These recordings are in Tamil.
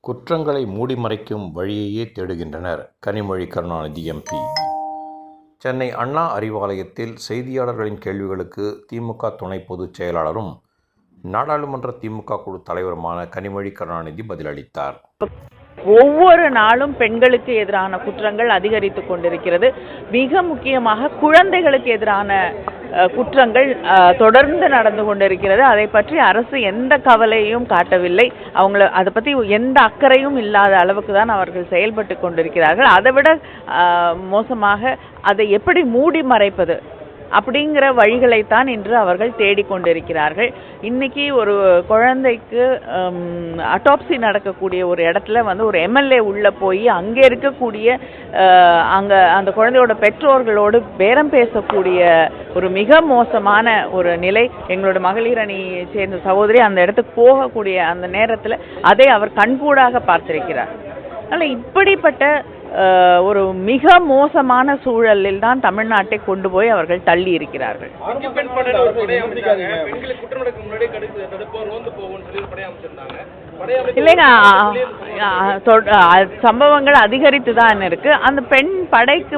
குற்றங்களை மூடிமறைக்கும் வழியையே தேடுகின்றனர். கனிமொழி கருணாநிதி எம்பி. சென்னை அண்ணா அறிவாலயத்தில் செய்தியாளர்களின் கேள்விகளுக்கு திமுக துணை பொதுச் செயலாளரும் நாடாளுமன்ற திமுக குழு தலைவருமான கனிமொழி கருணாநிதி பதிலளித்தார். ஒவ்வொரு நாளும் பெண்களுக்கு எதிரான குற்றங்கள் அதிகரித்து கொண்டிருக்கிறது. மிக முக்கியமாக குழந்தைகளுக்கு எதிரான குற்றங்கள் தொடர்ந்து நடந்து கொண்டிருக்கிறது. அதை பற்றி அரசு எந்த கவலையும் காட்டவில்லை. அதை பற்றி எந்த அக்கறையும் இல்லாத அளவுக்கு தான் அவர்கள் செயல்பட்டு கொண்டிருக்கிறார்கள். அதை விட மோசமாக அதை எப்படி மூடி மறைப்பது அப்படிங்கிற வழிகளைத்தான் இன்று அவர்கள் தேடிக்கொண்டிருக்கிறார்கள். இன்னைக்கு ஒரு குழந்தைக்கு அட்டாப்சி நடக்கக்கூடிய ஒரு இடத்துல ஒரு எம்எல்ஏ உள்ள போய் அங்கே இருக்கக்கூடிய அந்த குழந்தையோட பெற்றோர்களோடு பேரம் பேசக்கூடிய ஒரு மிக மோசமான ஒரு நிலை. எங்களோட மகளிர் அணியை சேர்ந்த சகோதரி அந்த இடத்துக்கு போகக்கூடிய அந்த நேரத்தில் அதை அவர் கண்கூடாக பார்த்திருக்கிறார். அதனால் இப்படிப்பட்ட ஒரு மிக மோசமான சூழலில் தான் தமிழ்நாட்டை கொண்டு போய் அவர்கள் தள்ளி இருக்கிறார்கள். இல்லைங்க, சம்பவங்கள் அதிகரித்து தான் இருக்கு. அந்த பெண் படைக்கு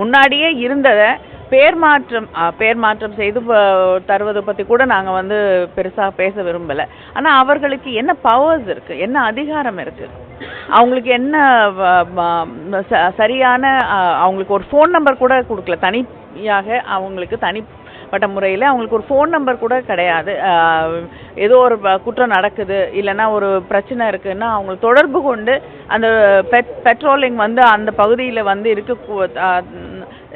முன்னாடியே இருந்ததை பேர் மாற்றம் செய்து தருவதை பற்றி கூட நாங்கள் பெருசாக பேச விரும்பலை. ஆனால் அவர்களுக்கு என்ன பவர்ஸ் இருக்குது, என்ன அதிகாரம் இருக்குது, அவங்களுக்கு என்ன சரியான அவங்களுக்கு ஒரு ஃபோன் நம்பர் கூட கொடுக்கல. தனியாக அவங்களுக்கு தனிப்பட்ட முறையில் அவங்களுக்கு ஒரு ஃபோன் நம்பர் கூட கிடையாது. ஏதோ ஒரு குற்றம் நடக்குது இல்லைன்னா ஒரு பிரச்சனை இருக்குன்னா அவங்க தொடர்பு கொண்டு அந்த பெட்ரோலிங் அந்த பகுதியில் இருக்க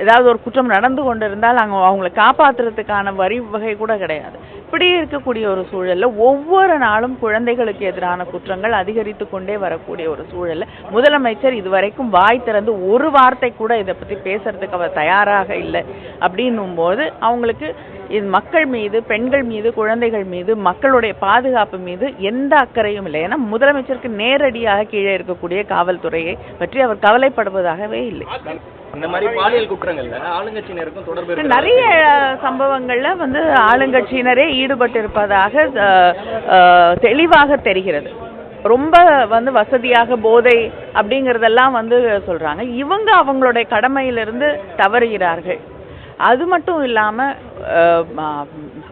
ஏதாவது ஒரு குற்றம் நடந்து கொண்டு இருந்தால் அவங்களை காப்பாற்றுறதுக்கான வகை கூட கிடையாது. இப்படி இருக்கக்கூடிய ஒரு சூழலில் ஒவ்வொரு நாளும் குழந்தைகளுக்கு எதிரான குற்றங்கள் அதிகரித்து கொண்டே வரக்கூடிய ஒரு சூழலில் முதலமைச்சர் இதுவரைக்கும் வாய் திறந்து ஒரு வார்த்தை கூட இதை பற்றி பேசுறதுக்கு அவர் தயாராக இல்லை. அப்படின்னும் போது அவங்களுக்கு இது மக்கள் மீது, பெண்கள் மீது, குழந்தைகள் மீது, மக்களுடைய பாதுகாப்பு மீது எந்த அக்கறையும் இல்லை. ஏன்னா முதலமைச்சருக்கு நேரடியாக கீழே இருக்கக்கூடிய காவல்துறையை பற்றி அவர் கவலைப்படுவதாகவே இல்லை. இந்த மாதிரி பாலியல் குற்றங்கள்ல ஆளுங்கட்சியினருக்கும் தொடர்பு நிறைய சம்பவங்கள்ல ஆளுங்கட்சியினரே ஈடுபட்டு இருப்பதாக தெளிவாக தெரிகிறது. ரொம்ப வசதியாக போதை அப்படிங்கறதெல்லாம் சொல்றாங்க. இவங்க அவங்களுடைய கடமையிலிருந்து தவறுகிறார்கள். அது மட்டும் இல்லாம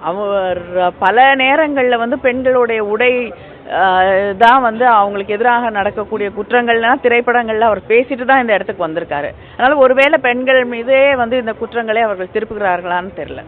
அவர் பல நேரங்கள்ல பெண்களுடைய உடை தான் அவங்களுக்கு எதிராக நடக்கக்கூடிய குற்றங்கள்லாம் திரைப்படங்கள்ல அவர் பேசிட்டு தான் இந்த இடத்துக்கு வந்திருக்காரு. அதனால ஒருவேளை பெண்கள் மீதே இந்த குற்றங்களை அவர்கள் திருப்புகிறார்களான்னு தெரியல.